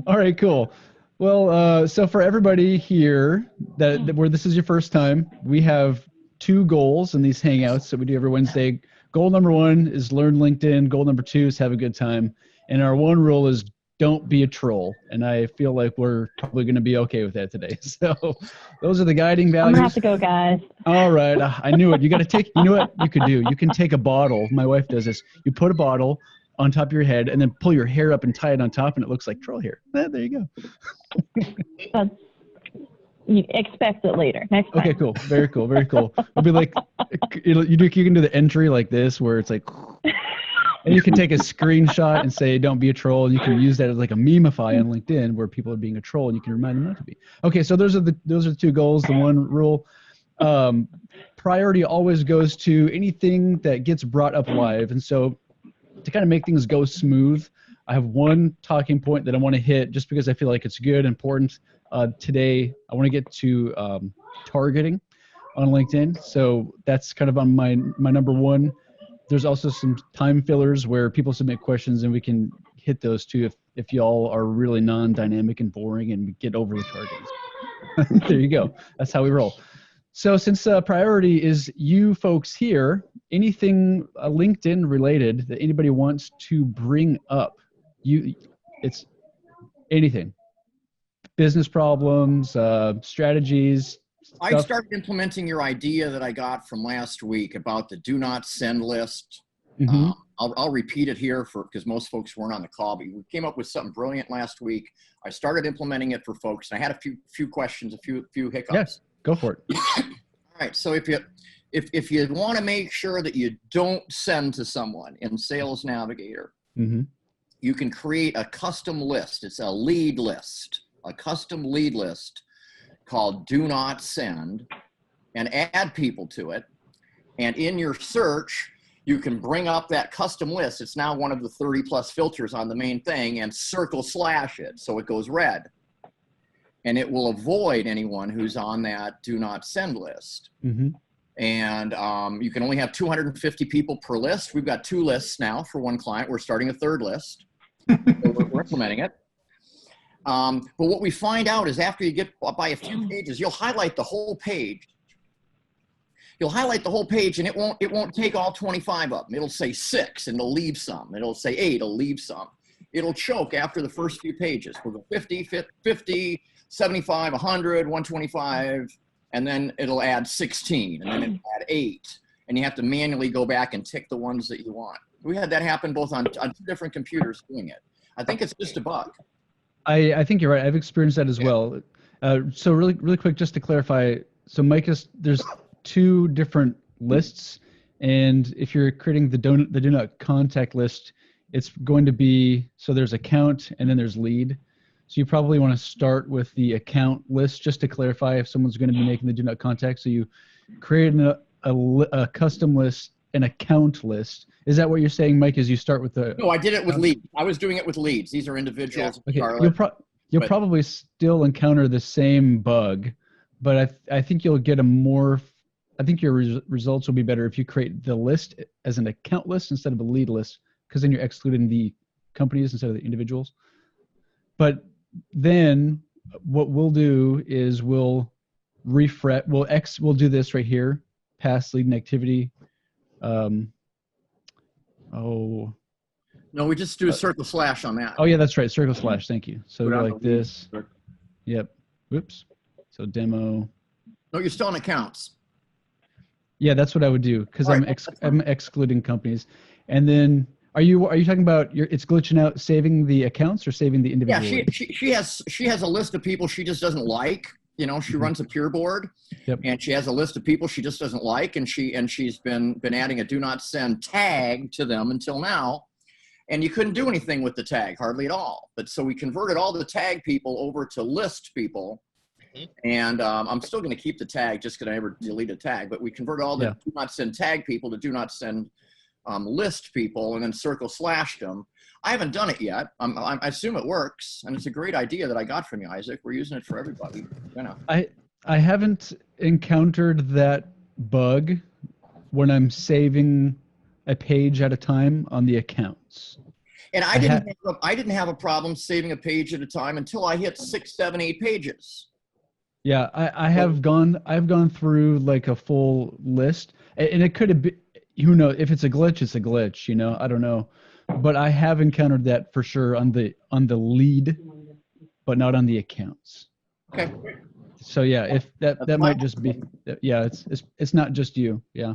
All right, cool. Well, so for everybody here where this is your first time, we have two goals in these hangouts that we do every Wednesday. Goal number 1 is learn LinkedIn. Goal number 2 is have a good time. And our one rule is don't be a troll. And I feel like we're probably going to be okay with that today. So those are the guiding values. I'm going to have to go, guys. All right. I knew it. You got to take, you know what you could do? You can take a bottle. My wife does this. You put a bottle on top of your head and then pull your hair up and tie it on top and it looks like troll hair. There you go. You expect it later. Next time. Okay, cool. Very cool. Very cool. It'll be like, you can do the entry like this where it's like, and you can take a screenshot and say, don't be a troll. And you can use that as like a memeify on LinkedIn where people are being a troll and you can remind them not to be. Okay, so those are the two goals. The one rule, priority always goes to anything that gets brought up live. And so to kind of make things go smooth, I have one talking point that I want to hit just because I feel like it's good, important. Today, I want to get to targeting on LinkedIn. So that's kind of on my number 1. There's also some time fillers where people submit questions and we can hit those too if y'all are really non-dynamic and boring and we get over the targets. There you go. That's how we roll. So since priority is you folks here, anything LinkedIn related that anybody wants to bring up, it's anything. Business problems, strategies. I started implementing your idea that I got from last week about the do not send list. Mm-hmm. I'll repeat it here because most folks weren't on the call, but we came up with something brilliant last week. I started implementing it for folks. And I had a few questions, a few hiccups. Yes, go for it. All right. So if you want to make sure that you don't send to someone in Sales Navigator, mm-hmm. you can create a custom list. It's a lead list. A custom lead list called Do Not Send, and add people to it. And in your search, you can bring up that custom list. It's now one of the 30 plus filters on the main thing and / it so it goes red. And it will avoid anyone who's on that Do Not Send list. Mm-hmm. And you can only have 250 people per list. We've got 2 lists now for one client. We're starting a 3rd list. So we're implementing it. But what we find out is after you get by a few pages, you'll highlight the whole page. You'll highlight the whole page and it won't take all 25 of them. It'll say 6 and it'll leave some. It'll say 8, it'll leave some. It'll choke after the first few pages. We'll go 50, 75, 100, 125, and then it'll add 16 and then it'll add 8. And you have to manually go back and tick the ones that you want. We had that happen both on 2 different computers doing it. I think it's just a bug. I think you're right. I've experienced that as well. So really quick, just to clarify. So Mike, there's 2 different lists, and if you're creating the do not contact list, it's going to be, so there's account and then there's lead. So you probably want to start with the account list just to clarify if someone's going to be making the do not contact. So you create a custom list, an account list. Is that what you're saying, Mike, is you start with the... No, I did it with leads. I was doing it with leads. These are individuals. Yeah. Okay. You'll probably still encounter the same bug, but I think you'll get I think your results will be better if you create the list as an account list instead of a lead list, because then you're excluding the companies instead of the individuals. But then what we'll do is we'll refresh, we'll do this right here, past lead and activity. No, we just do a / on that. Oh yeah, that's right. / Thank you. So like this. Yep. Whoops. So demo. No, you're still on accounts. Yeah, that's what I would do because I'm excluding companies. And then are you talking about it's glitching out, saving the accounts or saving the individual? Yeah, she has a list of people she just doesn't like. You know, she runs a peer board, and she has a list of people she just doesn't like, and she's been adding a do not send tag to them until now, and you couldn't do anything with the tag hardly at all. But so we converted all the tag people over to list people, and I'm still going to keep the tag just because I never delete a tag. But we converted all the do not send tag people to do not send list people, and then / them. I haven't done it yet. I assume it works, and it's a great idea that I got from you, Isaac. We're using it for everybody. You know. I haven't encountered that bug when I'm saving a page at a time on the accounts. And I didn't have a problem saving a page at a time until I hit 6, 7, 8 pages. Yeah, I've gone through like a full list, and it could have been, who knows, if it's a glitch, it's a glitch, you know, I don't know. But I have encountered that for sure on the lead, but not on the accounts. Okay. So yeah, if that might just be, yeah, it's not just you. Yeah.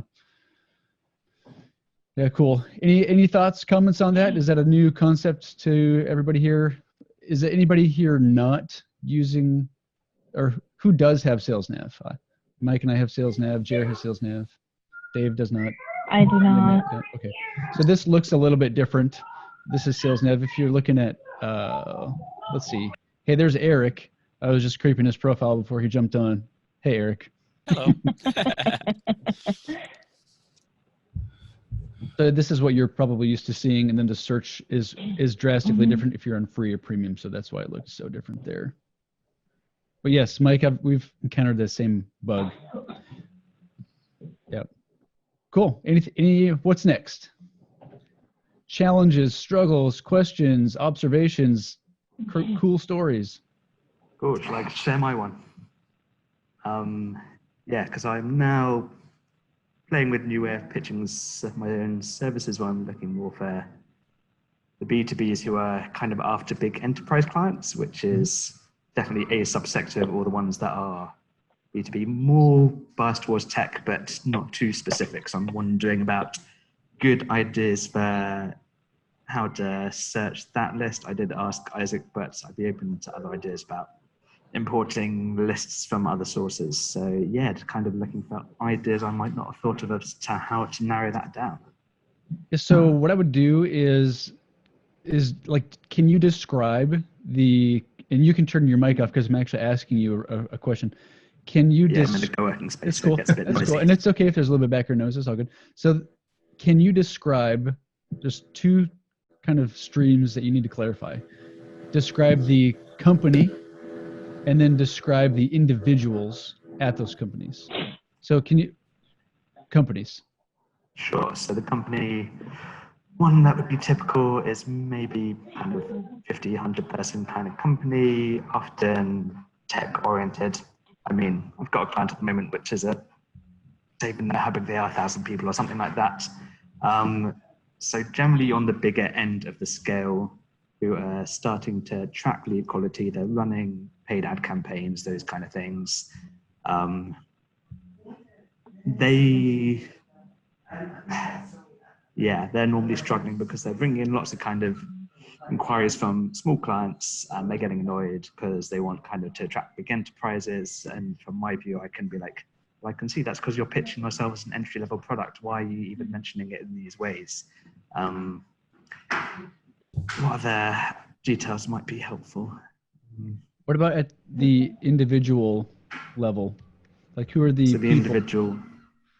Yeah, cool. Any thoughts, comments on that? Is that a new concept to everybody here? Is there anybody here not using, or who does have Sales Nav? Mike and I have Sales Nav. Jared has Sales Nav. Dave does not. I do not. Okay. So this looks a little bit different. This is Sales Nav. If you're looking at, let's see. Hey, there's Eric. I was just creeping his profile before he jumped on. Hey, Eric. Hello. So this is what you're probably used to seeing, and then the search is drastically different if you're on free or premium. So that's why it looks so different there. But yes, Mike, we've encountered the same bug. Yep. Cool. What's next? Challenges, struggles, questions, observations, cool stories. Cool. Shall I share my one? Yeah, because I'm now playing with new way of pitching my own services while I'm looking more for the B2Bs who are kind of after big enterprise clients, which is definitely a subsector of all the ones that are B2B, more biased towards tech, but not too specific. So I'm wondering about good ideas for how to search that list. I did ask Isaac, but I'd be open to other ideas about importing lists from other sources. So yeah, just kind of looking for ideas I might not have thought of as to how to narrow that down. So what I would do is like, can you describe and you can turn your mic off because I'm actually asking you a question. Can you I'm in the co-working space. It's cool. So it gets a bit That's noisy. cool. And it's okay if there's a little bit background noise. It's all good. So can you describe just two kind of streams that you need to clarify? Describe the company and then describe the individuals at those companies. So companies. Sure. So the company, one that would be typical is maybe kind of 50, 100 person kind of company, often tech oriented. I mean, I've got a client at the moment, which is even though how big they are, 1,000 people or something like that. So generally on the bigger end of the scale, who are starting to track lead quality, they're running paid ad campaigns, those kind of things. They're normally struggling because they're bringing in lots of kind of inquiries from small clients, and they're getting annoyed because they want kind of to attract big enterprises. And from my view, I can be like, well, I can see that's because you're pitching yourself as an entry-level product. Why are you even mentioning it in these ways? What other details might be helpful? What about at the individual level? Like, who are the people? Individual.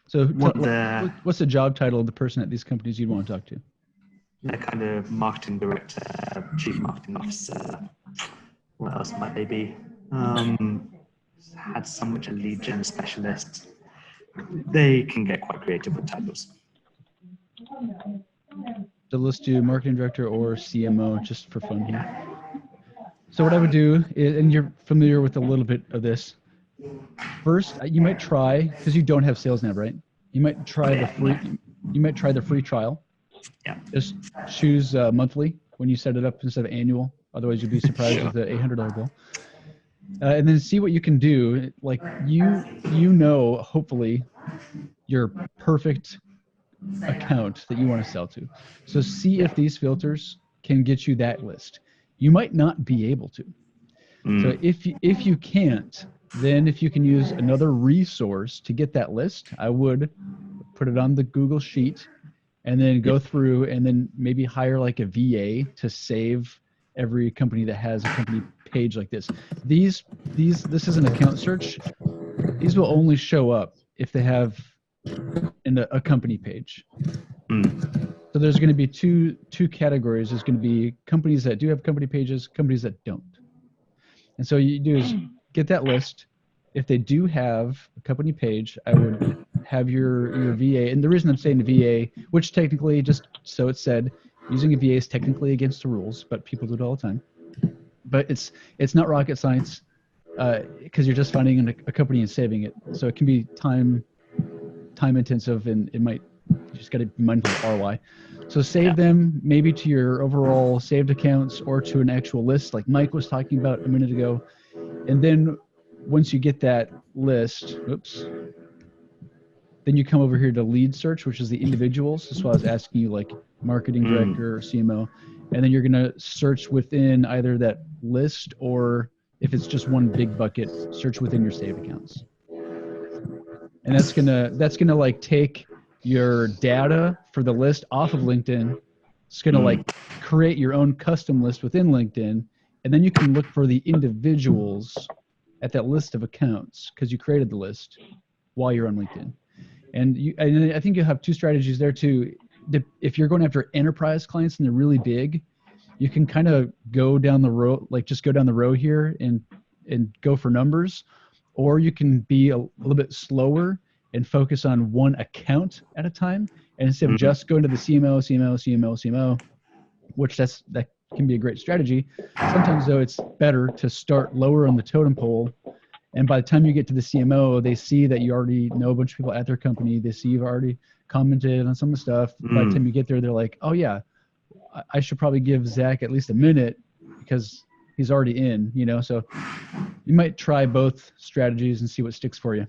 So what's the job title of the person at these companies you'd want to talk to? They're kind of marketing director, chief marketing officer. What else might they be? Had some which are lead gen specialist. They can get quite creative with titles. So let's do marketing director or CMO just for fun here. So what I would do is, and you're familiar with a little bit of this. First, you might try, because you don't have Sales Nav, right? You might try the free trial. Yeah. Just choose monthly when you set it up instead of annual. Otherwise, you'd be surprised with the $800 bill. And then see what you can do. Like hopefully, your perfect account that you want to sell to. So see if these filters can get you that list. You might not be able to. So if you can't, then if you can use another resource to get that list, I would put it on the Google Sheet and then go through and then maybe hire like a VA to save every company that has a company page like this. This is an account search. These will only show up if they have a company page. So there's going to be two categories. There's going to be companies that do have company pages, companies that don't. And so you do is get that list. If they do have a company page, I would have your VA, and the reason I'm saying the VA, which technically, just so it's said, using a VA is technically against the rules, but people do it all the time. But it's not rocket science, because you're just finding a company and saving it. So it can be time intensive, and it might, you just got to be mindful of ROI. So save them maybe to your overall saved accounts or to an actual list like Mike was talking about a minute ago. And then once you get that list, then you come over here to lead search, which is the individuals. That's why I was asking you, like marketing director or CMO. And then you're going to search within either that list, or if it's just one big bucket, search within your saved accounts. And that's gonna like take your data for the list off of LinkedIn. It's gonna like create your own custom list within LinkedIn, and then you can look for the individuals at that list of accounts because you created the list while you're on LinkedIn. And I think you have two strategies there too. If you're going after enterprise clients and they're really big, you can kind of go down the row, like just go down the row here and go for numbers, or you can be a little bit slower and focus on one account at a time. And instead of just going to the CMO, which that can be a great strategy. Sometimes though, it's better to start lower on the totem pole. And by the time you get to the CMO, they see that you already know a bunch of people at their company. They see you've already commented on some of the stuff. By the time you get there, they're like, oh yeah, I should probably give Zach at least a minute because he's already in, so you might try both strategies and see what sticks for you.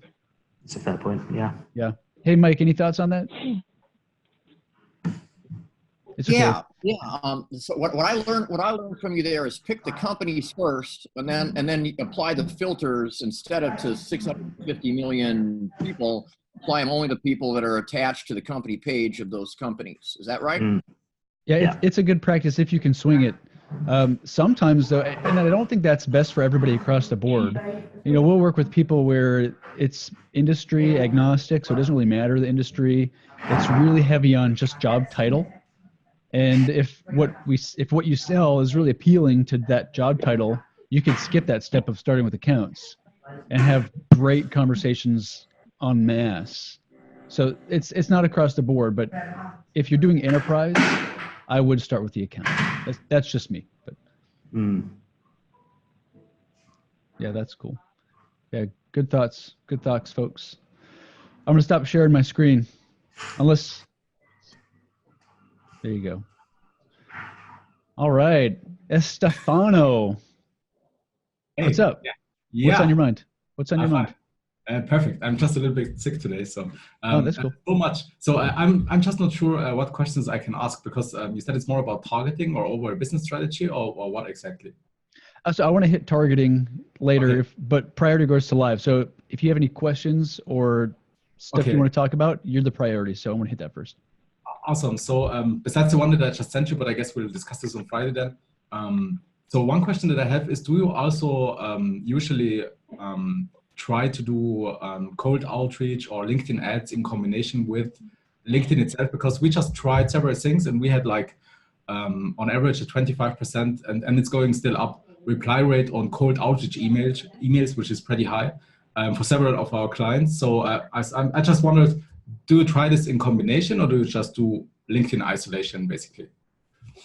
It's a fair point. Yeah. Yeah. Hey, Mike, any thoughts on that? It's okay. Yeah. So what I learned from you there is pick the companies first, and then you apply the filters instead of to 650 million people. Apply them only to people that are attached to the company page of those companies. Is that right? Yeah, it's a good practice if you can swing it. Sometimes though, and I don't think that's best for everybody across the board. We'll work with people where it's industry agnostic, so it doesn't really matter the industry. It's really heavy on just job title. And if what you sell is really appealing to that job title, you can skip that step of starting with accounts and have great conversations en masse. So it's not across the board, but if you're doing enterprise, I would start with the account. That's just me, but yeah, that's cool. Yeah, good thoughts, folks. I'm gonna stop sharing my screen, unless. There you go. All right, Estefano. Hey, what's up? Yeah. What's on your mind? What's on your mind? Perfect. I'm just a little bit sick today, so that's cool. So much. So I'm just not sure what questions I can ask because you said it's more about targeting or over a business strategy or what exactly. So I want to hit targeting later, but priority goes to live. So if you have any questions or stuff you want to talk about, you're the priority. So I want to hit that first. Awesome. So besides the one that I just sent you, but I guess we'll discuss this on Friday then. So one question that I have is, do you also usually try to do cold outreach or LinkedIn ads in combination with LinkedIn itself? Because we just tried several things and we had like on average a 25% and it's going still up reply rate on cold outreach emails, which is pretty high for several of our clients. So I just wondered, do you try this in combination or do you just do LinkedIn isolation basically?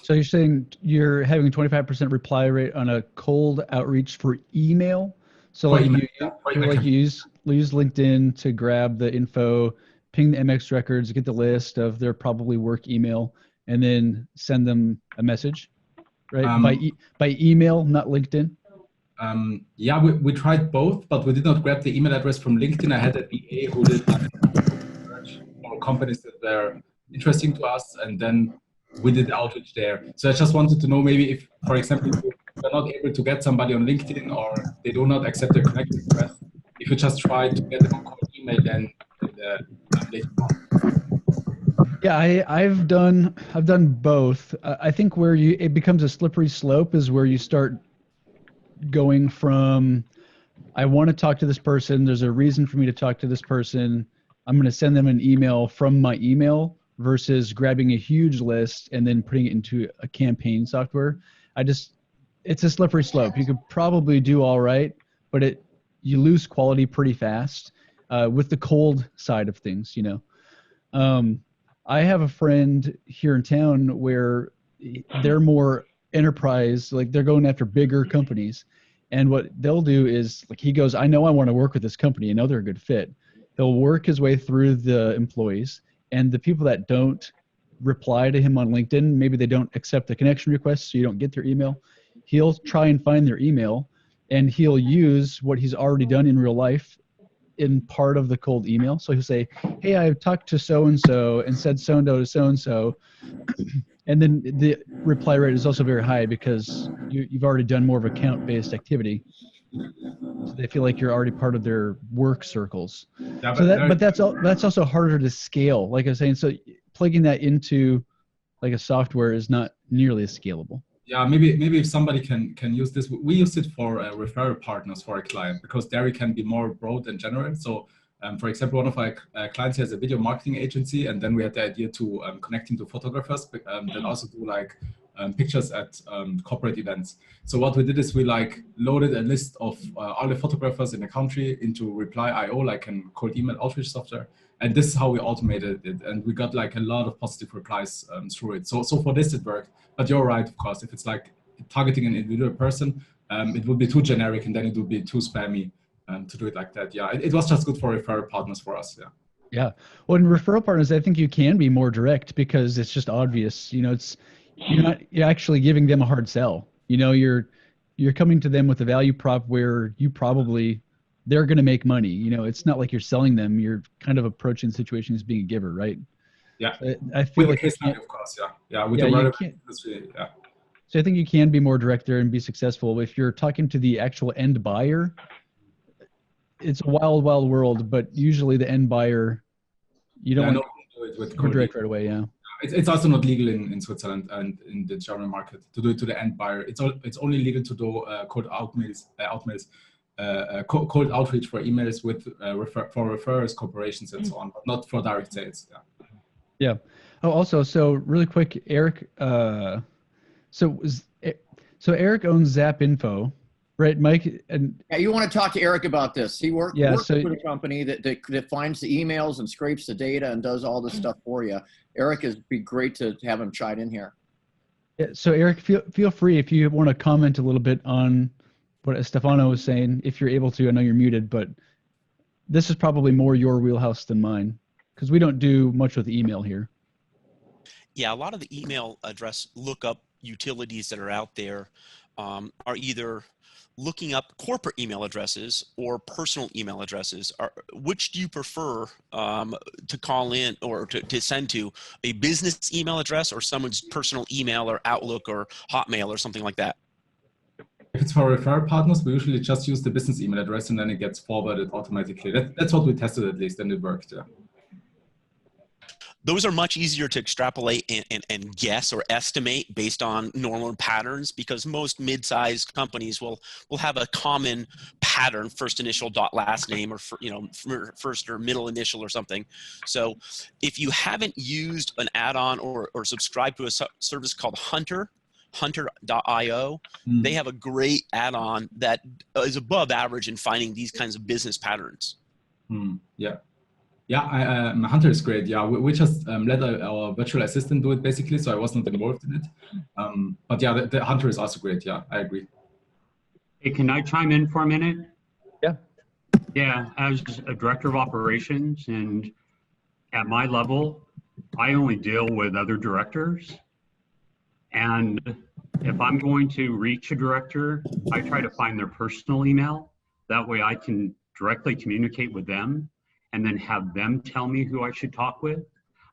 So you're saying you're having a 25% reply rate on a cold outreach for email? So like you use LinkedIn to grab the info, ping the MX records, get the list of their probably work email, and then send them a message, right? By email, not LinkedIn. Yeah, we tried both, but we did not grab the email address from LinkedIn. I had a VA who did research for companies that were interesting to us, and then we did outreach there. So I just wanted to know maybe if, for example, you're not able to get somebody on LinkedIn or they do not accept a connection request, if you just try to get them on cold email then later on. Yeah, I've done both. I think where it becomes a slippery slope is where you start going from, I want to talk to this person. There's a reason for me to talk to this person. I'm going to send them an email from my email versus grabbing a huge list and then putting it into a campaign software. It's a slippery slope. You could probably do all right, but you lose quality pretty fast. with the cold side of things, you know. I have a friend here in town where they're more enterprise, like they're going after bigger companies. And what they'll do is, like, he goes, I know I want to work with this company. I know they're a good fit. He'll work his way through the employees, and the people that don't reply to him on LinkedIn, maybe they don't accept the connection request, so you don't get their email. He'll try and find their email, and he'll use what he's already done in real life in part of the cold email. So he'll say, hey, I've talked to so-and-so and said so-and-so to so-and-so. And then the reply rate is also very high because you've already done more of account-based activity. So they feel like you're already part of their work circles. Yeah, But that's also harder to scale. Like I was saying, so plugging that into like a software is not nearly as scalable. Yeah, maybe if somebody can use this, we use it for referral partners for a client, because there we can be more broad and general. So for example, one of our clients has a video marketing agency, and then we had the idea to connect him to photographers that also do like pictures at corporate events. So what we did is we like loaded a list of all the photographers in the country into Reply.io, like a cold email outreach software. And this is how we automated it. And we got like a lot of positive replies through it. So for this, it worked. But you're right, of course, if it's like targeting an individual person, it would be too generic, and then it would be too spammy to do it like that. Yeah, it was just good for referral partners for us. Yeah. Yeah. Well, in referral partners, I think you can be more direct because it's just obvious. You know, you're actually giving them a hard sell. You know, you're coming to them with a value prop where they're going to make money. You know, it's not like you're selling them. You're kind of approaching the situation as being a giver, right? Yeah. I feel like case study, of course. Yeah. Yeah. With yeah, the industry. Yeah. So I think you can be more direct there and be successful. If you're talking to the actual end buyer, it's a wild, wild world, but usually the end buyer, you don't want to do it with direct right away. Yeah. It's also not legal in Switzerland and in the German market to do it to the end buyer. It's only legal to do cold outreach for emails with for referrals, corporations, and so on, but not for direct sales. Yeah. Yeah. Oh, also, so really quick, Eric. So Eric owns Zap Info, right, Mike? And yeah, you want to talk to Eric about this? He works with a company that finds the emails and scrapes the data and does all this stuff for you. Eric, it'd be great to have him chime in here. Yeah, so Eric, feel free if you want to comment a little bit on what Stefano was saying, if you're able to. I know you're muted, but this is probably more your wheelhouse than mine because we don't do much with email here. Yeah, a lot of the email address lookup utilities that are out there are either looking up corporate email addresses or personal email addresses. Which do you prefer to call in or to send to, a business email address or someone's personal email or Outlook or Hotmail or something like that? If it's for referral partners, we usually just use the business email address and then it gets forwarded automatically. That's what we tested, at least, and it worked. Yeah. Those are much easier to extrapolate and guess or estimate based on normal patterns, because most mid-sized companies will have a common pattern, first initial dot last name, or first or middle initial or something. So if you haven't used an add-on or subscribed to a service called Hunter.io, they have a great add-on that is above average in finding these kinds of business patterns. Yeah. Yeah, Hunter is great. Yeah, we just let our virtual assistant do it basically, so I was not involved in it. But yeah, the Hunter is also great. Yeah, I agree. Hey, can I chime in for a minute? Yeah. Yeah, as a director of operations and at my level, I only deal with other directors. And if I'm going to reach a director, I try to find their personal email. That way I can directly communicate with them and then have them tell me who I should talk with.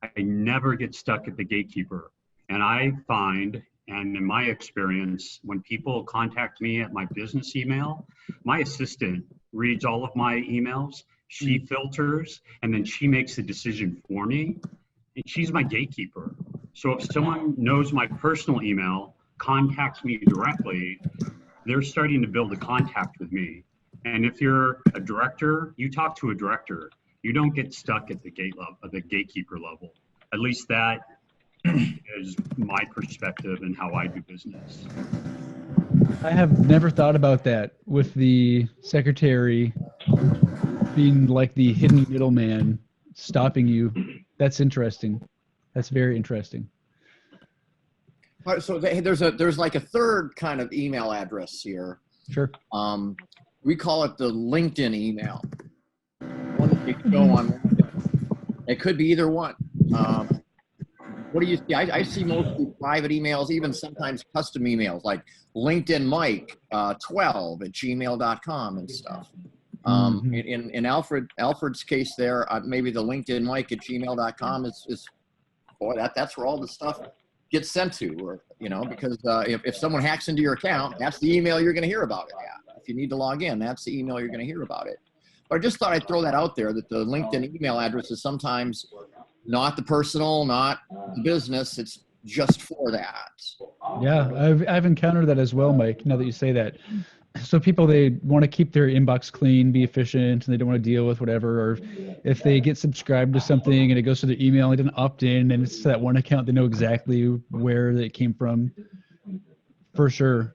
I never get stuck at the gatekeeper. And I find, and in my experience, when people contact me at my business email, my assistant reads all of my emails, she filters, and then she makes the decision for me. And she's my gatekeeper. So if someone knows my personal email, contacts me directly, they're starting to build a contact with me. And if you're a director, you talk to a director. You don't get stuck at the gatekeeper level. At least that is my perspective and how I do business. I have never thought about that with the secretary being like the hidden middleman, stopping you. That's interesting. That's very interesting. All right, so there's like a third kind of email address here. Sure. We call it the LinkedIn email. One that you can go on LinkedIn. It could be either one. What do you see? I see mostly private emails, even sometimes custom emails like LinkedIn Mike 12@gmail.com and stuff. In Alfred's case there, maybe the LinkedIn Mike @gmail.com is boy, that's where all the stuff gets sent to, or because if someone hacks into your account, that's the email you're going to hear about it at. If you need to log in, that's the email you're going to hear about it. But I just thought I'd throw that out there, that the LinkedIn email address is sometimes not the personal, not the business. It's just for that. Yeah, I've encountered that as well, Mike, now that you say that. So people, they want to keep their inbox clean, be efficient, and they don't want to deal with whatever. Or if they get subscribed to something and it goes to their email, it didn't opt in, and it's that one account, they know exactly where it came from. For sure.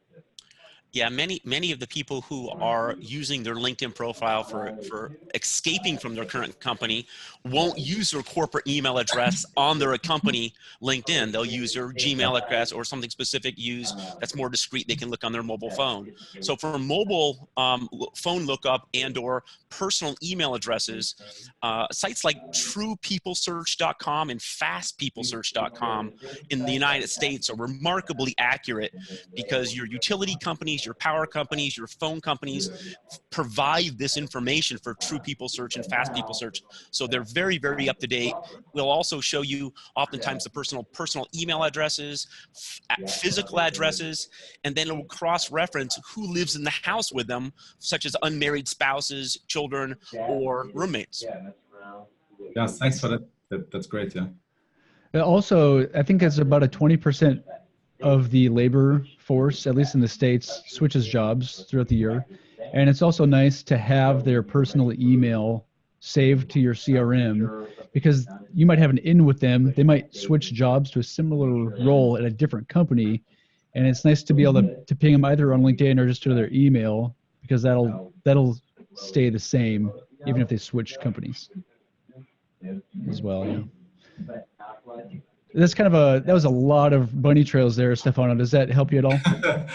Yeah, many of the people who are using their LinkedIn profile for escaping from their current company won't use their corporate email address on their company LinkedIn. They'll use their Gmail address or something specific that's more discreet. They can look on their mobile phone. So for mobile phone lookup and or personal email addresses, sites like TruePeopleSearch.com and FastPeopleSearch.com in the United States are remarkably accurate, because your utility companies, your power companies, your phone companies provide this information for True People Search and Fast People Search. So they're very, very up to date. We'll also show you oftentimes the personal email addresses, physical addresses, and then it will cross-reference who lives in the house with them, such as unmarried spouses, children, or roommates. Yes, thanks for that. That's great. Yeah. Also, I think it's about a 20% of the labor force, at least in the States, switches jobs throughout the year. And it's also nice to have their personal email saved to your CRM, because you might have an in with them. They might switch jobs to a similar role at a different company. And it's nice to be able to ping them either on LinkedIn or just to their email, because that'll stay the same even if they switch companies as well. Yeah. That's that was a lot of bunny trails there, Stefano. Does that help you at all?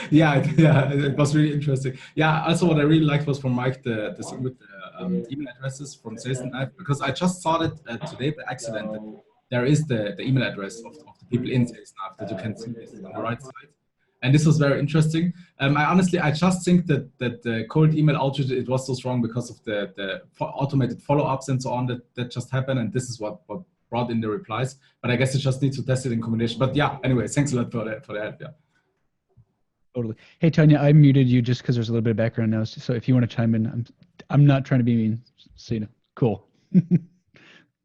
yeah, it was really interesting. Yeah, also what I really liked was from Mike, the thing with the email addresses from Sales and Life, because I just saw it today by accident that there is the email address of the people in Sales and Life, that you can see this on the right side. And this was very interesting. I just think that the cold email outreach, it was so strong because of the automated follow-ups and so on that just happened. And this is what brought in the replies. But I guess you just need to test it in combination. But yeah, anyway, thanks a lot for the help. Yeah. Totally. Hey, Tanya, I muted you just because there's a little bit of background noise. So if you want to chime in, I'm not trying to be mean. So, cool.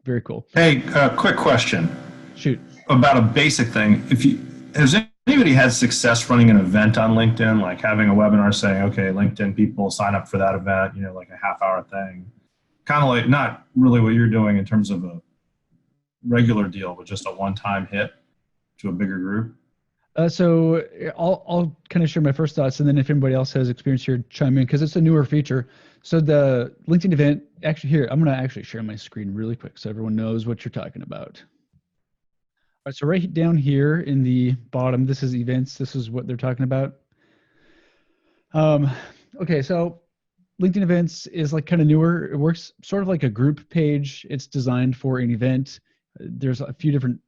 Very cool. Hey, quick question. Shoot. About a basic thing. Has anybody had success running an event on LinkedIn, like having a webinar saying, okay, LinkedIn people sign up for that event, like a half-hour thing? Kind of like not really what you're doing in terms of a regular deal, but just a one-time hit to a bigger group. So I'll kind of share my first thoughts, and then if anybody else has experience here, chime in, because it's a newer feature. So the LinkedIn event, actually here, I'm going to actually share my screen really quick so everyone knows what you're talking about. All right, so right down here in the bottom, this is events. This is what they're talking about. Okay, so LinkedIn events is like kind of newer. It works sort of like a group page. It's designed for an event. There's a few different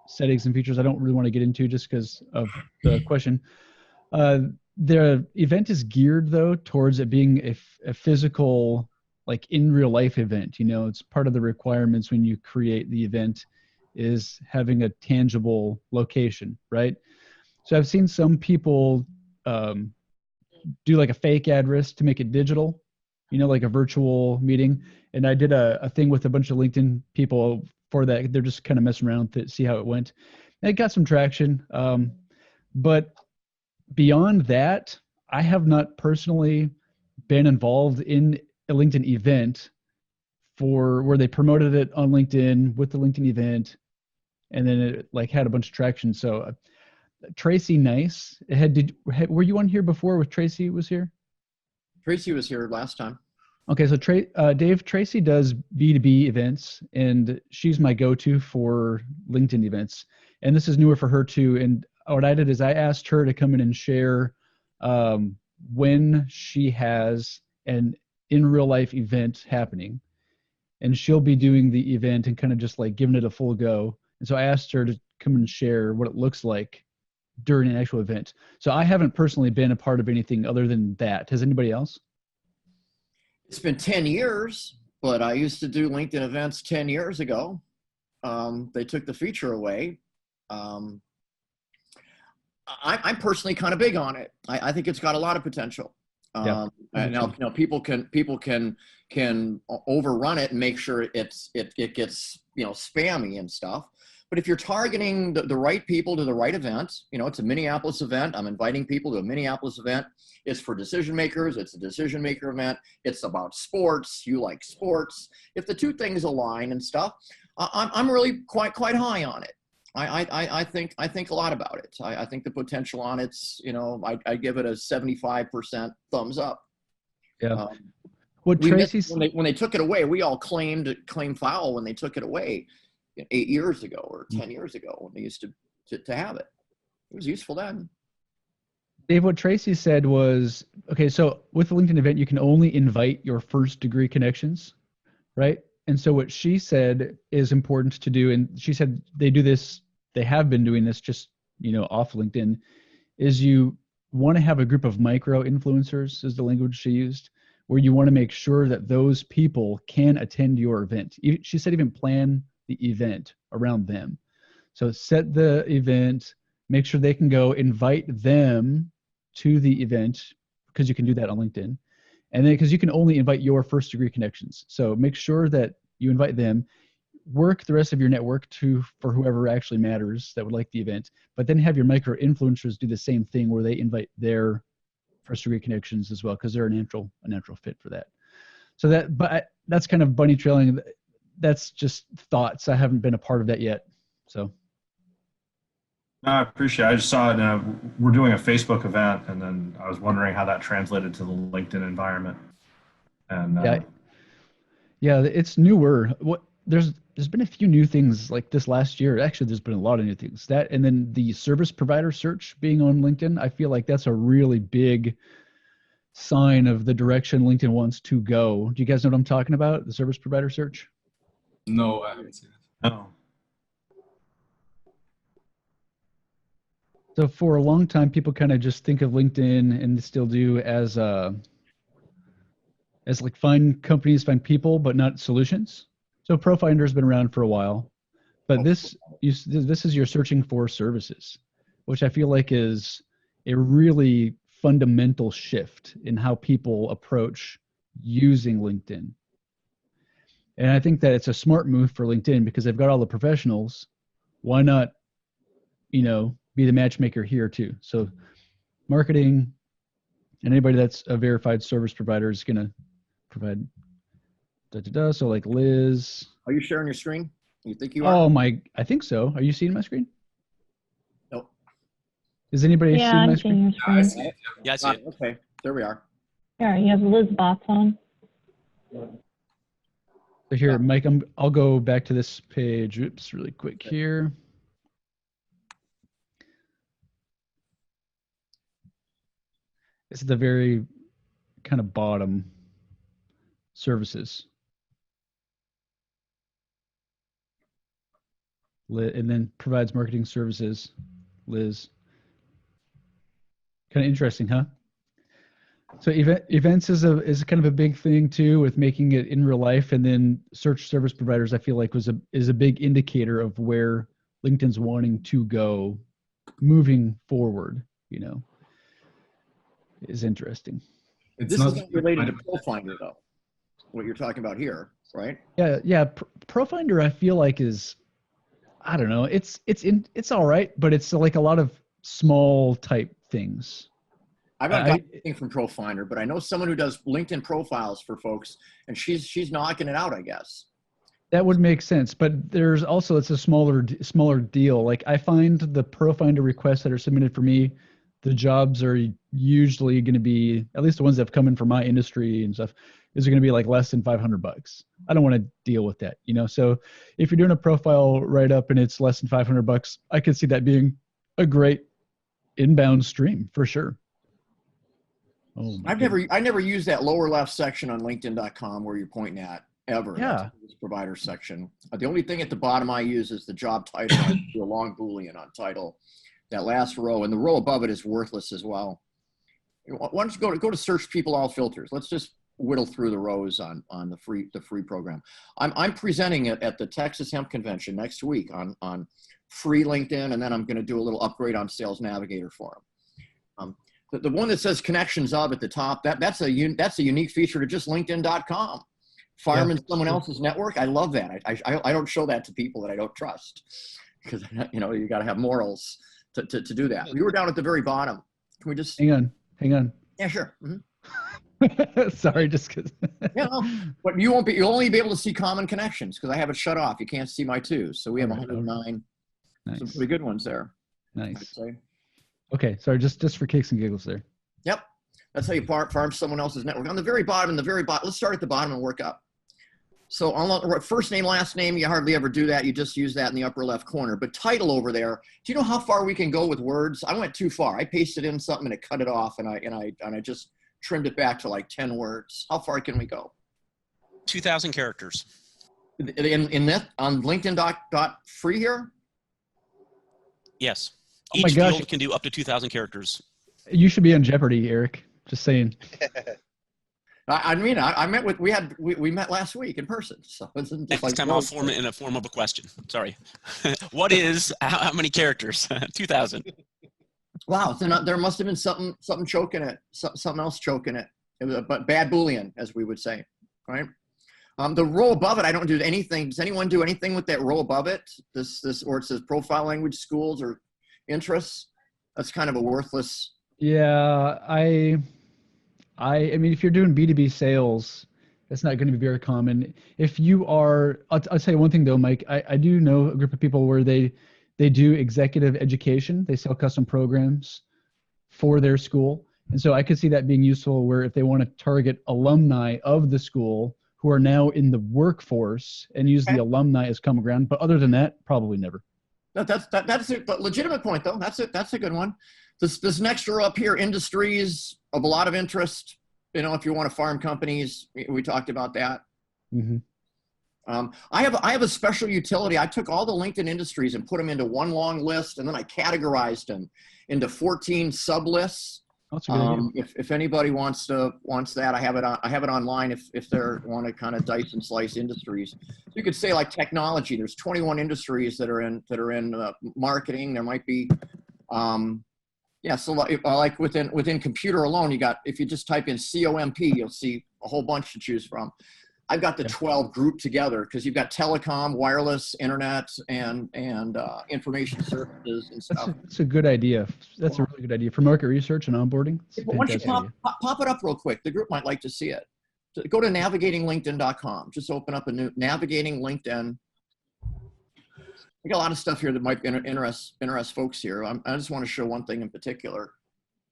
settings and features I don't really want to get into just because of the question. The event is geared though towards it being a physical, like in real life event. It's part of the requirements when you create the event is having a tangible location, right? So I've seen some people do like a fake address to make it digital, like a virtual meeting. And I did a thing with a bunch of LinkedIn people for that. They're just kind of messing around to see how it went. And it got some traction. But beyond that, I have not personally been involved in a LinkedIn event where they promoted it on LinkedIn with the LinkedIn event, and then it like had a bunch of traction. So Tracy Nice, were you on here before with Tracy was here? Tracy was here last time. Okay, so Dave, Tracy does B2B events, and she's my go-to for LinkedIn events. And this is newer for her too. And what I did is I asked her to come in and share when she has an in real life event happening, and she'll be doing the event and kind of just like giving it a full go. And so I asked her to come and share what it looks like during an actual event. So I haven't personally been a part of anything other than that. Has anybody else? It's been 10 years, but I used to do LinkedIn events 10 years ago. They took the feature away. I'm personally kind of big on it. I think it's got a lot of potential. Yeah. And now, people can overrun it and make sure it gets, spammy and stuff. But if you're targeting the right people to the right event, it's a Minneapolis event. I'm inviting people to a Minneapolis event. It's for decision makers. It's a decision maker event. It's about sports. You like sports. If the two things align and stuff, I'm really quite high on it. I think a lot about it. I think the potential on it's, I give it a 75% thumbs up. Yeah. What Tracy when they took it away, we all claimed foul when they took it away 8 years ago or 10 years ago when they used to have it. It was useful then. Dave, what Tracy said was, okay, so with the LinkedIn event, you can only invite your first degree connections, right? And so what she said is important to do, and she said they have been doing this just, off LinkedIn, is you want to have a group of micro influencers, is the language she used, where you want to make sure that those people can attend your event. She said even plan the event around them. So set the event, make sure they can go, invite them to the event, because you can do that on LinkedIn. And then because you can only invite your first degree connections. So make sure that you invite them, work the rest of your network for whoever actually matters that would like the event, but then have your micro influencers do the same thing where they invite their first degree connections as well, because they're a natural fit for that. So that's kind of bunny trailing. That's just thoughts. I haven't been a part of that yet. So. No, I appreciate it. I just saw it. We're doing a Facebook event, and then I was wondering how that translated to the LinkedIn environment. And yeah, it's newer. There's been a few new things like this last year. Actually, there's been a lot of new things. That, and then the service provider search being on LinkedIn, I feel like that's a really big sign of the direction LinkedIn wants to go. Do you guys know what I'm talking about? The service provider search? No, I haven't seen it. oh. So for a long time, people kind of just think of LinkedIn, and still do, as like find companies, find people, but not solutions. So ProFinder's been around for a while, but this is you're searching for services, which I feel like is a really fundamental shift in how people approach using LinkedIn. And I think that it's a smart move for LinkedIn because they've got all the professionals. Why not, be the matchmaker here too? So marketing and anybody that's a verified service provider is going to provide So like Liz. Are you sharing your screen? You think you are? Oh I think so. Are you seeing my screen? Nope. Is anybody seeing my screen? Yeah, I see it. Yeah, I see it. Okay, there we are. Yeah, you have Liz bots on. So here, Mike, I'll go back to this page. Oops, really quick here. This is the very kind of bottom services. And then provides marketing services, Liz. Kind of interesting, huh? So events is kind of a big thing too, with making it in real life, and then search service providers, I feel like is a big indicator of where LinkedIn's wanting to go moving forward, is interesting. This is not related to ProFinder though, what you're talking about here, right? Yeah. ProFinder, I feel like is, I don't know, it's all right, but it's like a lot of small type things. I've not got anything from ProFinder, but I know someone who does LinkedIn profiles for folks, and she's knocking it out, I guess. That would make sense, but there's also, it's a smaller deal. Like I find the ProFinder requests that are submitted for me, the jobs are usually going to be, at least the ones that have come in from my industry and stuff, is going to be like less than $500. I don't want to deal with that, you know? So if you're doing a profile write up and it's less than $500, I could see that being a great inbound stream for sure. Oh, I never used that lower left section on LinkedIn.com where you're pointing at ever. Yeah. That's the provider section. The only thing at the bottom I use is the job title. I do a long Boolean on title. That last row, and the row above it is worthless as well. Why don't you go to search people all filters? Let's just whittle through the rows on the free program. I'm presenting it at the Texas Hemp Convention next week on free LinkedIn, and then I'm going to do a little upgrade on Sales Navigator for them. The one that says connections of at the top, that's a unique feature to just LinkedIn.com. Farm in someone else's network. I love that. I don't show that to people that I don't trust, because you got to have morals to do that. We were down at the very bottom. Can we just hang on? Yeah, sure. Sorry, just because. Yeah, no, but you'll only be able to see common connections because I have it shut off. You can't see my twos. So we have 109. Nice. Some pretty good ones there. Nice. Okay, sorry, just for kicks and giggles there. Yep, that's how you farm someone else's network. On the very bottom, let's start at the bottom and work up. So on first name, last name, you hardly ever do that. You just use that in the upper left corner. But title over there, do you know how far we can go with words? I went too far. I pasted in something and it cut it off, and I just trimmed it back to like 10 words. How far can we go? 2,000 characters. In that on LinkedIn.free here? Yes. Oh my Each gosh. field can do up to 2,000 characters. You should be on Jeopardy, Eric. Just saying. I met we met last week in person. So it's just Next like time I'll form it in a form of a question. Sorry. What is, how many characters? 2,000. Wow. There must have been something choking it, something else choking it. It was a bad Boolean, as we would say, right? The row above it, I don't do anything. Does anyone do anything with that row above it? This, or it says profile language, schools, or interests. That's kind of a worthless. Yeah, I mean, if you're doing B2B sales, that's not going to be very common. If you are, I'll tell you one thing though, Mike. I do know a group of people where they do executive education. They sell custom programs for their school, and so I could see that being useful. Where if they want to target alumni of the school who are now in the workforce and use the alumni as common ground, but other than that, probably never. That's a legitimate point though. That's a good one. This next row up here, industries of a lot of interest. If you want to farm companies, we talked about that. Mm-hmm. I have a special utility. I took all the LinkedIn industries and put them into one long list, and then I categorized them into 14 sub lists. That's a good idea. If anybody wants that, I have it online. If they want to kind of dice and slice industries, so you could say like technology. There's 21 industries that are in marketing. There might be. So like within computer alone, if you just type in COMP, you'll see a whole bunch to choose from. I've got the 12 grouped together because you've got telecom, wireless, internet, and information services and stuff. That's a good idea. That's a really good idea for market research and onboarding. Why don't you pop it up real quick? The group might like to see it. Go to navigatinglinkedin.com. Just open up a new Navigating LinkedIn. We got a lot of stuff here that might interest folks here. I just want to show one thing in particular.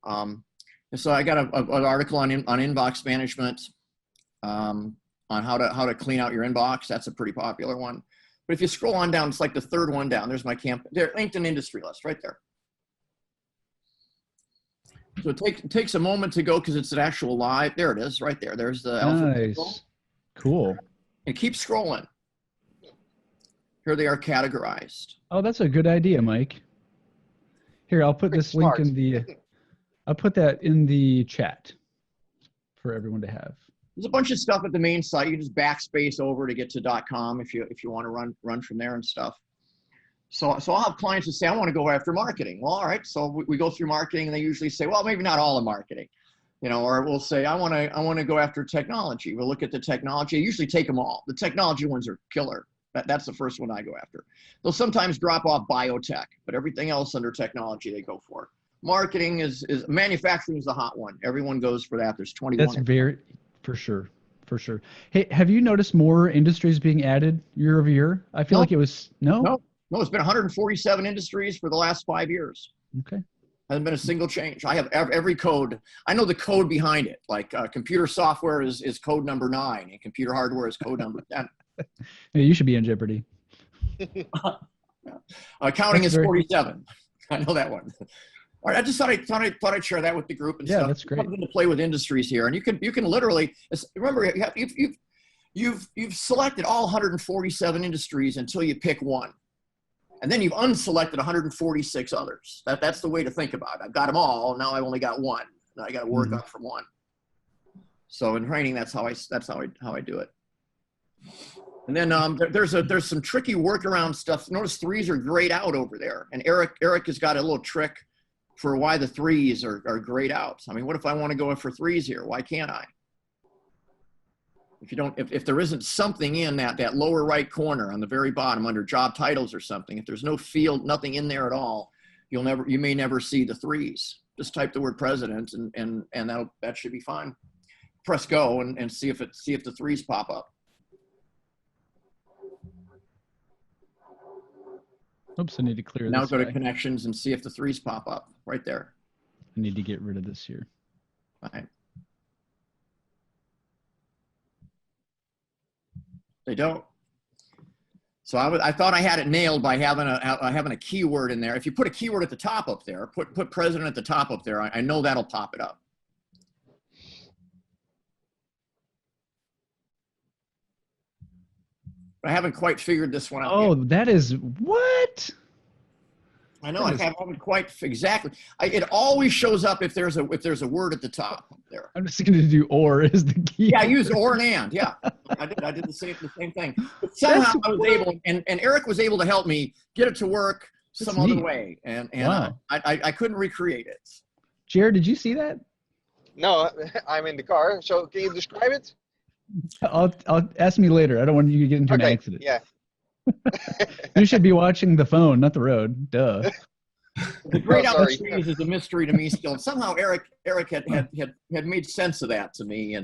So I got an article on inbox management, on how to clean out your inbox. That's a pretty popular one. But if you scroll on down, it's like the third one down. There's my LinkedIn industry list right there. So it takes a moment to go because it's an actual live. There it is, right there. There's the alphabet. Nice. Cool. And keep scrolling. Here they are categorized. Oh, that's a good idea, Mike. Here, I'll put this link I'll put that in the chat for everyone to have. There's a bunch of stuff at the main site. You can just backspace over to get to .com if you want to run from there and stuff. So I'll have clients that say, I want to go after marketing. Well, all right. So we go through marketing, and they usually say, well, maybe not all of marketing, or we'll say, I want to go after technology. We'll look at the technology. I usually take them all. The technology ones are killer. That's the first one I go after. They'll sometimes drop off biotech, but everything else under technology they go for. Marketing is manufacturing is the hot one. Everyone goes for that. There's 21. That's for sure. Hey, have you noticed more industries being added year over year? I feel like it was no. It's been 147 industries for the last 5 years. Okay. Hasn't been a single change. I have every code. I know the code behind it. Like computer software is code number 9, and computer hardware is code number 10. Hey, you should be in Jeopardy. Accounting That's is 47. I know that one. All right, I just thought I'd share that with the group and Yeah, stuff. that's great. Something to play with industries here, and you can literally remember you've selected all 147 industries until you pick one, and then you've unselected 146 others. That's the way to think about it. I've got them all. Now I've only got one. Now I got to work up from one. So in training, that's how I do it. And then there's some tricky workaround stuff. Notice 3s are grayed out over there, and Eric has got a little trick for why the 3s are grayed out. I mean, what if I want to go in for 3s here? Why can't I? If there isn't something in that lower right corner on the very bottom under job titles or something, if there's no field, nothing in there at all, you may never see the 3s. Just type the word president and that should be fine. Press go and see if the 3s pop up. Oops, I need to clear Now this go to guy. connections and see if the 3s pop up right there. I need to get rid of this here. Fine. They don't. So I thought I had it nailed by having a keyword in there. If you put a keyword at the top up there, put president at the top up there, I know that'll pop it up. I haven't quite figured this one out. Oh, yet. that is what? I know I haven't quite exactly. It always shows up if there's a word at the top up there. I'm just going to do or as the key. Yeah, I use or and. Yeah, I did the same thing. But somehow I was able, and Eric was able to help me get it to work some other way, and Wow. I couldn't recreate it. Jared, did you see that? No, I'm in the car. So can you describe it? I'll ask me later. I don't want you to get into an accident. Yeah. You should be watching the phone, not the road. Duh. The grayed out sorry. trees is a mystery to me still. Somehow Eric had made sense of that to me,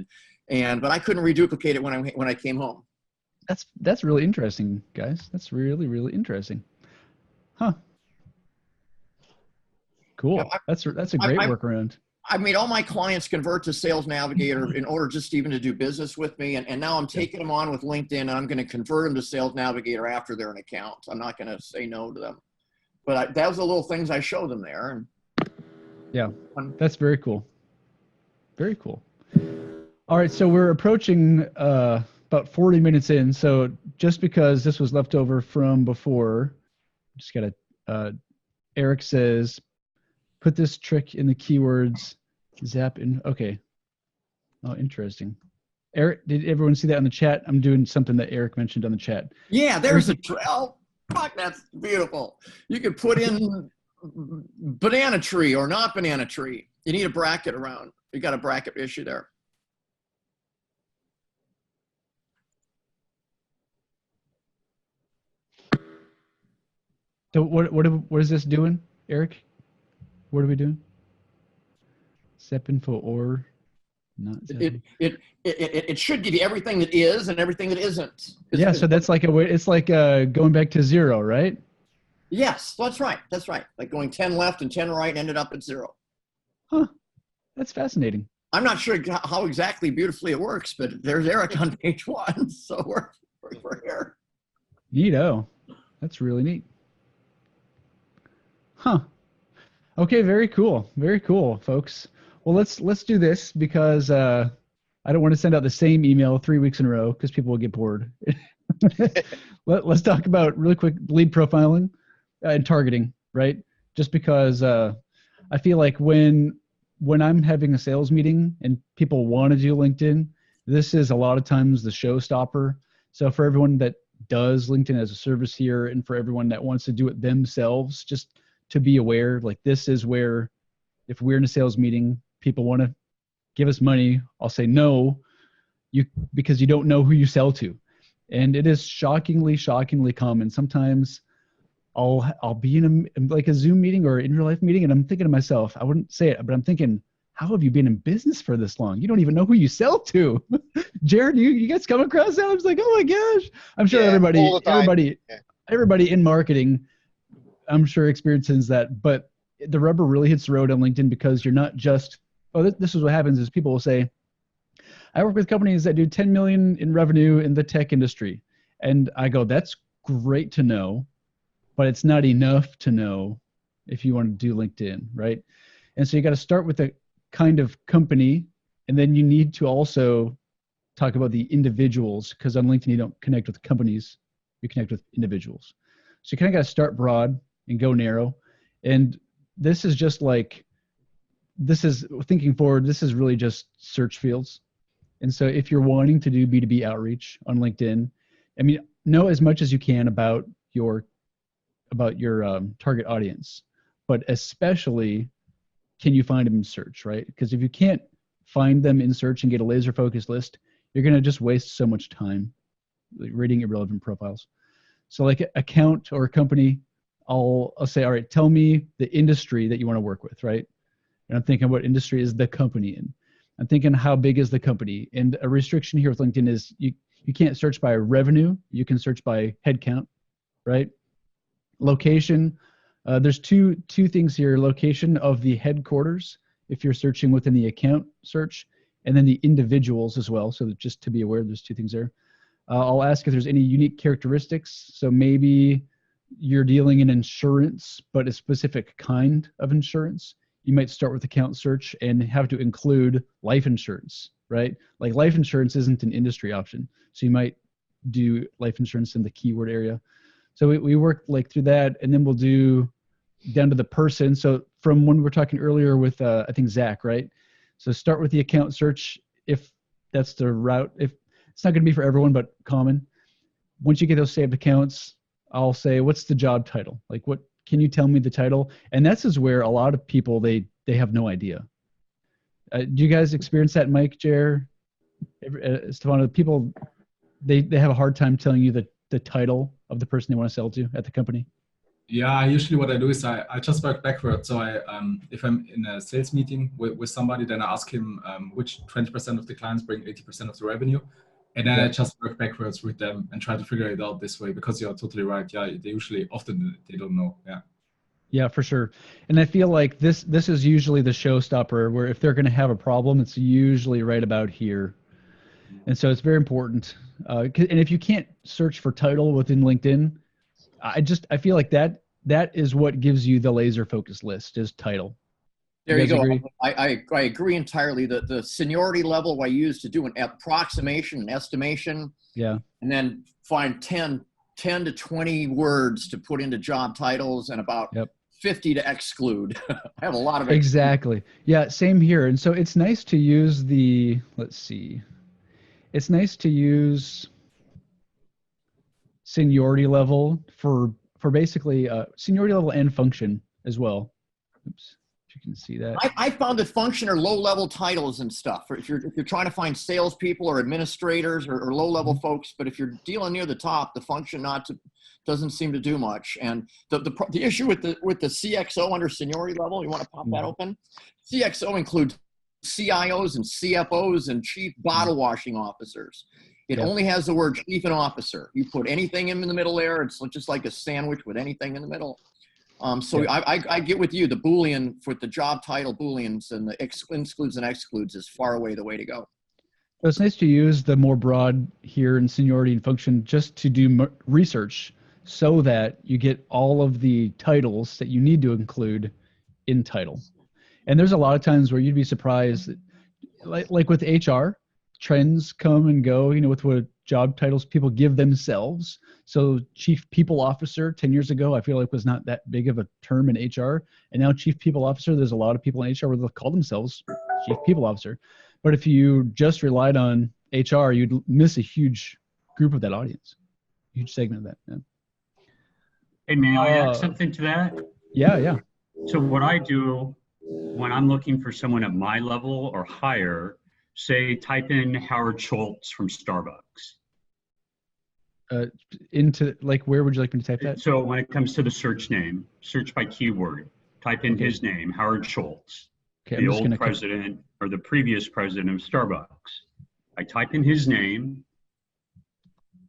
but I couldn't reduplicate it when I came home. That's really interesting, guys. That's really, really interesting. Huh. Cool. Yeah, That's a great workaround. I made all my clients convert to Sales Navigator in order just even to do business with me. And now I'm taking them on with LinkedIn, and I'm going to convert them to Sales Navigator after they're an account. I'm not going to say no to them. But that was the little things I showed them there. Yeah, that's very cool. Very cool. All right, so we're approaching about 40 minutes in. So just because this was left over from before, just got to, Eric says, put this trick in the keywords, zap in. Okay. Oh, interesting. Eric, did everyone see that on the chat? I'm doing something that Eric mentioned on the chat. Yeah, there's oh, fuck, that's beautiful. You could put in banana tree or not banana tree. You need a bracket around. You got a bracket issue there. So what is this doing, Eric? What are we doing? SEP info or not? It should give you everything that is and everything that isn't. Yeah, so that's like it's like going back to 0, right? Yes, that's right. That's right. Like going 10 left and 10 right ended up at 0. Huh. That's fascinating. I'm not sure how exactly beautifully it works, but there's Eric on page 1, so we're here. Neato. That's really neat. Huh. Okay, very cool. Very cool, folks. Well, let's do this because I don't want to send out the same email 3 weeks in a row because people will get bored. Let's talk about really quick lead profiling and targeting, right? Just because I feel like when I'm having a sales meeting and people want to do LinkedIn, this is a lot of times the showstopper. So for everyone that does LinkedIn as a service here and for everyone that wants to do it themselves, just to be aware, like this is where if we're in a sales meeting, people want to give us money, I'll say no, because you don't know who you sell to. And it is shockingly common. Sometimes I'll be in like a Zoom meeting or in real life meeting, and I'm thinking to myself, I wouldn't say it, but I'm thinking, how have you been in business for this long? You don't even know who you sell to. Jared, you guys come across that? I was like, oh my gosh. I'm sure everybody in marketing, I'm sure experiences that, but the rubber really hits the road on LinkedIn, because you're not just, this is what happens is people will say, I work with companies that do 10 million in revenue in the tech industry. And I go, that's great to know, but it's not enough to know if you want to do LinkedIn, right? And so you got to start with a kind of company, and then you need to also talk about the individuals, because on LinkedIn, you don't connect with companies, you connect with individuals. So you kind of got to start broad and go narrow. And this is just like, this is thinking forward, this is really just search fields. And so if you're wanting to do B2B outreach on LinkedIn, I mean, know as much as you can about your target audience, but especially, can you find them in search, right? Because if you can't find them in search and get a laser focused list, you're going to just waste so much time reading irrelevant profiles. So like an account or a company, I'll say, all right, tell me the industry that you want to work with, right? And I'm thinking, what industry is the company in? I'm thinking, how big is the company? And a restriction here with LinkedIn is you can't search by revenue. You can search by headcount, right? Location. There's two things here: location of the headquarters, if you're searching within the account search, and then the individuals as well. So just to be aware, there's two things there. I'll ask if there's any unique characteristics. So maybe you're dealing in insurance, but a specific kind of insurance. You might start with account search and have to include life insurance, right? Like life insurance isn't an industry option. So you might do life insurance in the keyword area. So we work like through that, and then we'll do down to the person. So from when we were talking earlier with, I think Zach, right? So start with the account search, if that's the route. If it's not going to be for everyone, but common. Once you get those saved accounts, I'll say, what's the job title? Like, what can you tell me the title? And that's is where a lot of people, they have no idea. Do you guys experience that, Mike, Jer, Stefano? People, they have a hard time telling you the title of the person they want to sell to at the company. Yeah, usually what I do is I just work backwards. So if I'm in a sales meeting with somebody, then I ask him which 20% of the clients bring 80% of the revenue. And then I just work backwards with them and try to figure it out this way, because you're totally right. Yeah, they usually, often they don't know. Yeah. Yeah, for sure. And I feel like this is usually the showstopper, where if they're going to have a problem, it's usually right about here. And so it's very important. And if you can't search for title within LinkedIn, I feel like that is what gives you the laser focus list, is title. There you go. Agree? I agree entirely. The seniority level I use to do an approximation, an estimation. Yeah. And then find 10 to 20 words to put into job titles, and about 50 to exclude. I have a lot of Exactly. Yeah, same here. And so it's nice to use the, let's see. It's nice to use seniority level for basically seniority level and function as well. Oops. You can see that. I found that function are low-level titles and stuff. If you're trying to find salespeople or administrators or low-level folks, but if you're dealing near the top, the function doesn't seem to do much. And the issue with the CXO under seniority level, you want to pop that open? CXO includes CIOs and CFOs and chief bottle washing officers. It only has the word chief and officer. You put anything in the middle there, it's just like a sandwich with anything in the middle. I get with you. The Boolean for the job title Booleans and the includes and excludes is far away the way to go. So it's nice to use the more broad here in seniority and function just to do research, so that you get all of the titles that you need to include in title. And there's a lot of times where you'd be surprised that, like with HR, trends come and go, with what job titles people give themselves. So chief people officer 10 years ago, I feel like was not that big of a term in HR. And now chief people officer, there's a lot of people in HR where they'll call themselves chief people officer. But if you just relied on HR, you'd miss a huge group of that audience, huge segment of that. Yeah. Hey, may I add something to that? Yeah. So what I do when I'm looking for someone at my level or higher, say type in Howard Schultz from Starbucks. Into where would you like me to type that? So when it comes to the search name, search by keyword, type in his name, Howard Schultz, the old president or the previous president of Starbucks. I type in his name,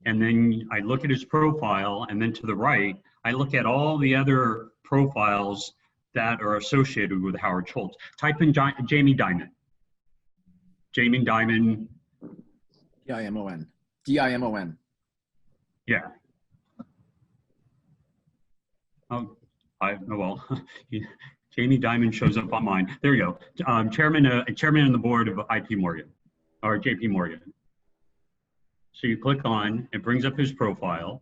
and then I look at his profile, and then to the right, I look at all the other profiles that are associated with Howard Schultz. Type in Jamie Dimon. Jamie Dimon. D-I-M-O-N. D-I-M-O-N. Yeah. Oh, well, Jamie Dimon shows up on mine. There you go. Chairman of the board of IP Morgan, or JP Morgan. So you click on, it brings up his profile.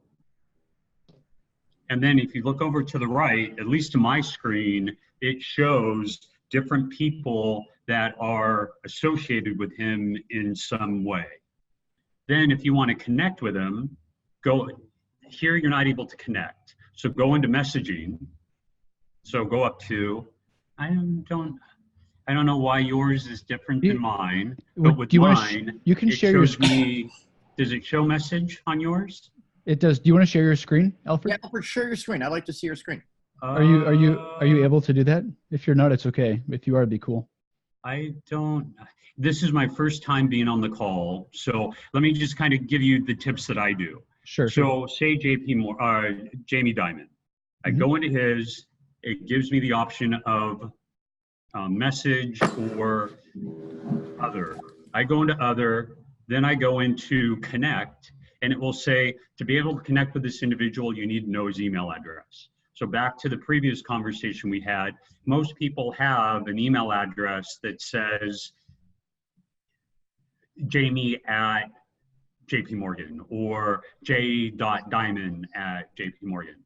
And then if you look over to the right, at least to my screen, it shows different people that are associated with him in some way. Then if you want to connect with him, here you're not able to connect. So go into messaging. So go up to, I don't know why yours is different than mine, but with mine, you can share your screen. Does it show message on yours? It does. Do you want to share your screen, Alfred? Yeah, Alfred, share your screen. I'd like to see your screen. Are you able to do that? If you're not, it's okay. If you are, it'd be cool. I don't. This is my first time being on the call, so let me just kind of give you the tips that I do. Sure. So say Jamie Dimon. I go into his. It gives me the option of message or other. I go into other. Then I go into connect, and it will say, to be able to connect with this individual, you need to know his email address. So back to the previous conversation we had, most people have an email address that says Jamie at JP Morgan or j.diamond at JP Morgan.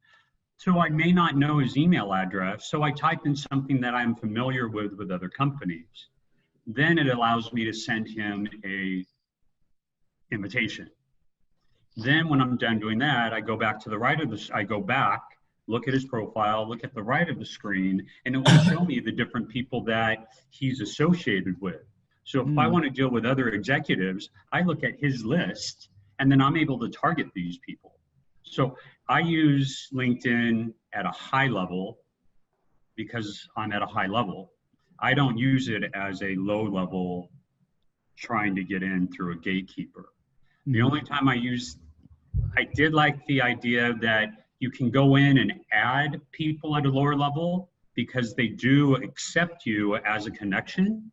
So I may not know his email address, so I type in something that I'm familiar with other companies. Then it allows me to send him a invitation. Then when I'm done doing that, I go back to the right of this, look at his profile, look at the right of the screen, and it will show me the different people that he's associated with. So if I want to deal with other executives, I look at his list, and then I'm able to target these people. So I use LinkedIn at a high level because I'm at a high level. I don't use it as a low level trying to get in through a gatekeeper. The only time I did like the idea that you can go in and add people at a lower level because they do accept you as a connection.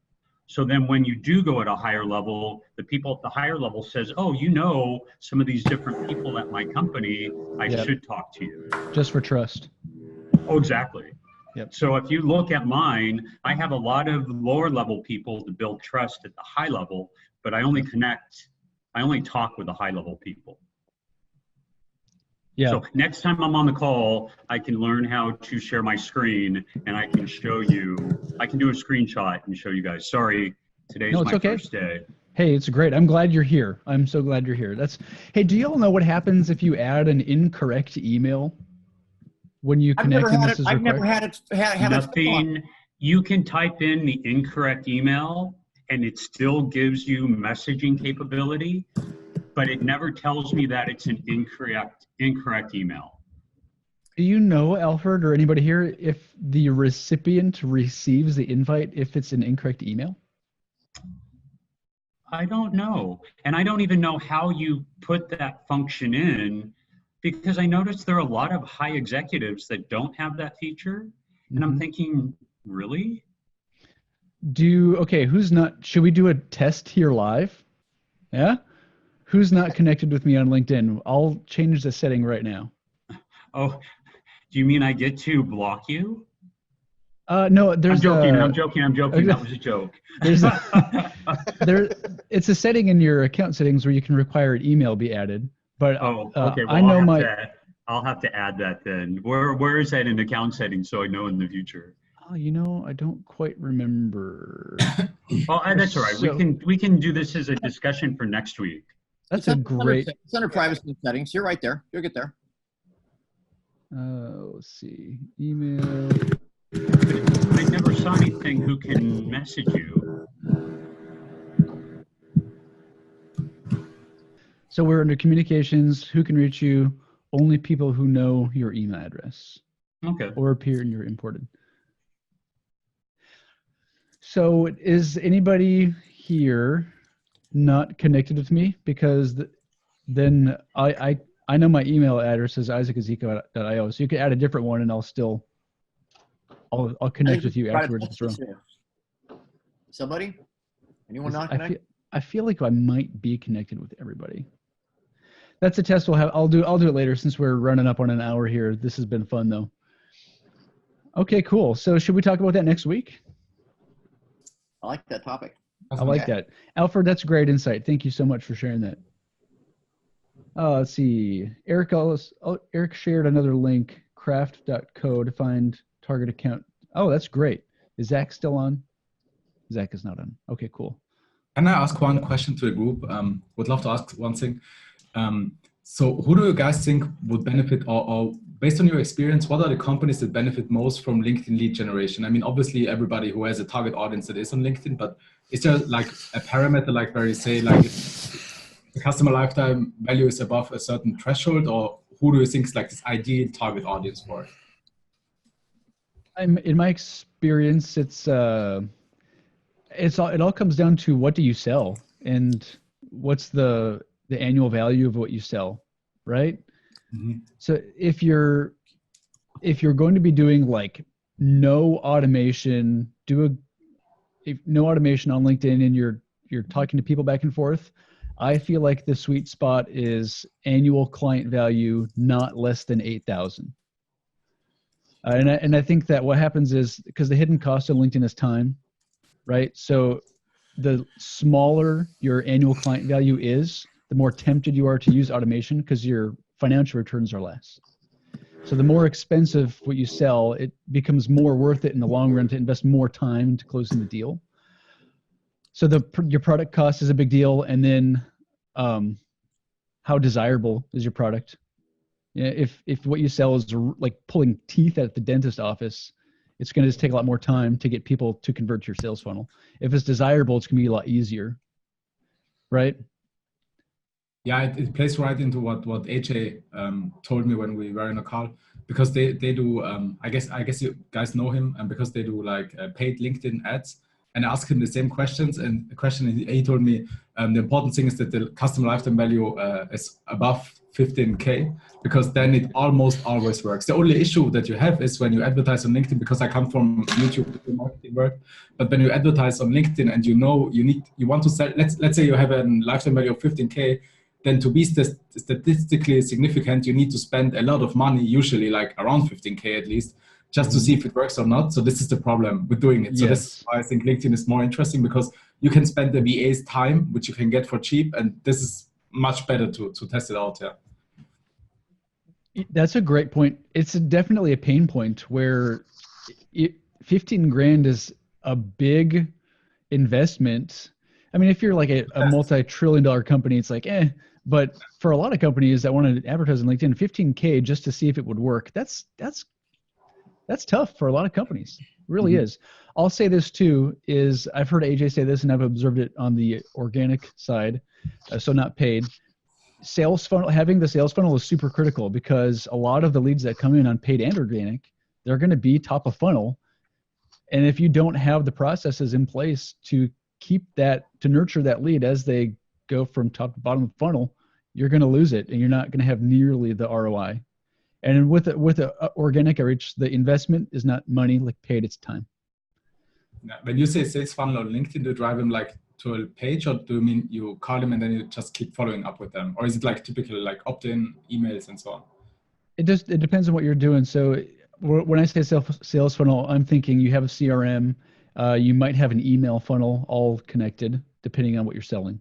So then when you do go at a higher level, the people at the higher level says, oh, you know, some of these different people at my company, I should talk to you. Just for trust. Oh, exactly. Yep. So if you look at mine, I have a lot of lower level people to build trust at the high level, but I only talk with the high level people. Yeah. So next time I'm on the call, I can learn how to share my screen and I can show you, I can do a screenshot and show you guys. Sorry, today's my first day. Hey, it's great. I'm glad you're here. I'm so glad you're here. Hey, do you all know what happens if you add an incorrect email when you connect? I've never had it. Nothing. You can type in the incorrect email and it still gives you messaging capability, but it never tells me that it's an incorrect email. Do you know, Alfred, or anybody here, if the recipient receives the invite if it's an incorrect email? I don't know. And I don't even know how you put that function in, because I noticed there are a lot of high executives that don't have that feature. And I'm thinking, really? Should we do a test here live? Yeah? Who's not connected with me on LinkedIn? I'll change the setting right now. Oh, do you mean I get to block you? No, there's I'm joking. That was a joke. It's a setting in your account settings where you can require an email be added. But okay. Well, I'll have to add that then. Where is that in account settings so I know in the future? Oh, I don't quite remember. Well, that's all right. We can do this as a discussion for next week. That's a great. It's under privacy settings. You're right there. You'll get there. Let's see. Email. I never saw anything who can message you. So we're under communications. Who can reach you? Only people who know your email address. Okay. Or appear in your imported. So is anybody here not connected with me? Because then I know my email address is isaac@ezekiel.io, so you can add a different one and I'll still I'll connect with you afterwards if it's wrong. Somebody? Anyone not I connected? feel like I might be connected with everybody. That's a test we'll have. I'll do it later since we're running up on an hour here. This has been fun though. Okay, cool. So should we talk about that next week? I like that topic. I like that. Alfred, that's great insight. Thank you so much for sharing that. Let's see. Eric shared another link, craft.co, to find target account. Oh, that's great. Is Zach still on? Zach is not on. Okay, cool. Can I ask one question to the group? Would love to ask one thing. So who do you guys think would benefit, or based on your experience, what are the companies that benefit most from LinkedIn lead generation? I mean, obviously everybody who has a target audience that is on LinkedIn, but is there like a parameter like where you say like the customer lifetime value is above a certain threshold, or who do you think is like this ideal target audience for it? In my experience, it all comes down to what do you sell and what's the annual value of what you sell, right? Mm-hmm. So if you're going to be doing like no automation on LinkedIn and you're talking to people back and forth, I feel like the sweet spot is annual client value not less than 8,000. And I think that what happens is because the hidden cost of LinkedIn is time, right? So the smaller your annual client value is, the more tempted you are to use automation because your financial returns are less. So the more expensive what you sell, it becomes more worth it in the long run to invest more time into closing the deal. So your product cost is a big deal. And then how desirable is your product? If what you sell is like pulling teeth at the dentist office, it's going to just take a lot more time to get people to convert to your sales funnel. If it's desirable, it's going to be a lot easier, right? Yeah, it plays right into what AJ told me when we were in a call, because they do, I guess you guys know him, and because they do like paid LinkedIn ads, and I asked him the same questions, and the question he told me, the important thing is that the customer lifetime value is above 15K, because then it almost always works. The only issue that you have is when you advertise on LinkedIn, because I come from YouTube marketing work, but when you advertise on LinkedIn and you want to sell, let's say you have a lifetime value of 15K, then to be statistically significant, you need to spend a lot of money, usually like around 15K at least, just to see if it works or not. So this is the problem with doing it. So This is why I think LinkedIn is more interesting, because you can spend the VA's time, which you can get for cheap, and this is much better to test it out. Yeah. That's a great point. It's definitely a pain point where 15 grand is a big investment. I mean, if you're like a multi-trillion-dollar company, it's like, but for a lot of companies that want to advertise on LinkedIn, 15K just to see if it would work, that's tough for a lot of companies. It really is. I'll say this too, is I've heard AJ say this and I've observed it on the organic side, so not paid. Sales funnel, having the sales funnel is super critical, because a lot of the leads that come in on paid and organic, they're going to be top of funnel. And if you don't have the processes in place to nurture that lead as they go from top to bottom of the funnel, you're going to lose it, and you're not going to have nearly the ROI. And with organic outreach, the investment is not money like paid, it's time. Now, when you say sales funnel on LinkedIn, do you drive them like to a page, or do you mean you call them and then you just keep following up with them? Or is it like typically like opt-in emails and so on? It depends on what you're doing. So when I say sales funnel, I'm thinking you have a CRM, you might have an email funnel all connected depending on what you're selling.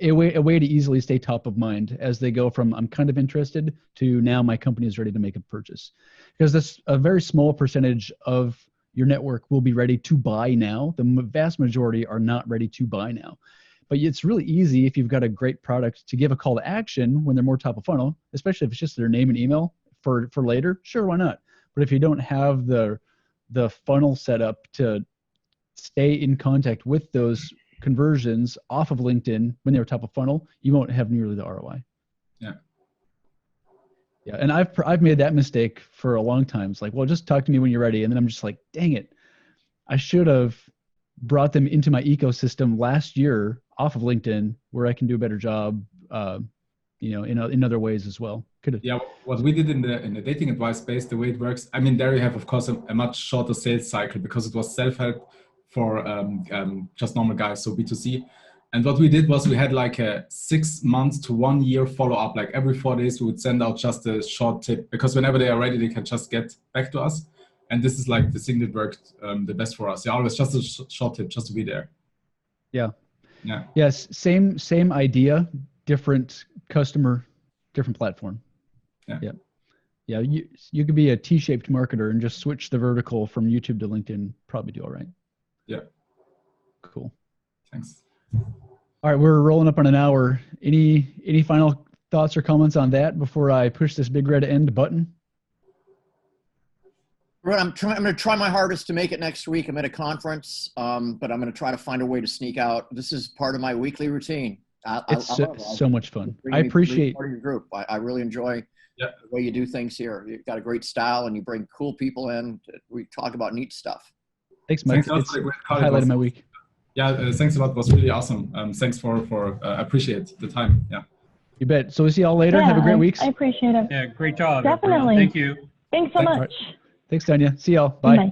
A way to easily stay top of mind as they go from I'm kind of interested to now my company is ready to make a purchase, because that's a very small percentage of your network will be ready to buy now. The vast majority are not ready to buy now, but it's really easy if you've got a great product to give a call to action when they're more top of funnel, especially if it's just their name and email for later. Sure, why not? But if you don't have the funnel set up to stay in contact with those conversions off of LinkedIn when they were top of funnel, you won't have nearly the ROI. Yeah, and I've made that mistake for a long time. It's like, well, just talk to me when you're ready, and then I'm just like, dang it, I should have brought them into my ecosystem last year off of LinkedIn, where I can do a better job, in other ways as well. Yeah, what we did in the dating advice space, the way it works, I mean, there you have, of course, a much shorter sales cycle because it was self-help for just normal guys, so B2C. And what we did was we had like a 6 months to 1 year follow-up. Like every 4 days, we would send out just a short tip because whenever they are ready, they can just get back to us. And this is like the thing that worked the best for us. Yeah, always just a short tip, just to be there. Yeah. Yeah. Yes. Same idea, different customer, different platform. Yeah. Yeah. Yeah. You could be a T-shaped marketer and just switch the vertical from YouTube to LinkedIn. Probably do all right. Yeah. Cool. Thanks. All right, we're rolling up on an hour. Any final thoughts or comments on that before I push this big red end button? Right, I'm going to try my hardest to make it next week. I'm at a conference, but I'm going to try to find a way to sneak out. This is part of my weekly routine. It's so much fun. I appreciate part of your group. I really enjoy the way you do things here. You've got a great style, and you bring cool people in. We talk about neat stuff. Thanks, Mike. It's the highlight of my week. Yeah, thanks a lot. It was really awesome. Thanks for appreciate the time. Yeah. You bet. So we'll see y'all later. Yeah, Have a great week. I appreciate it. Yeah, great job. Definitely. Everyone. Thank you. Thanks so much. Thanks, Tanya. See y'all. Bye. Bye.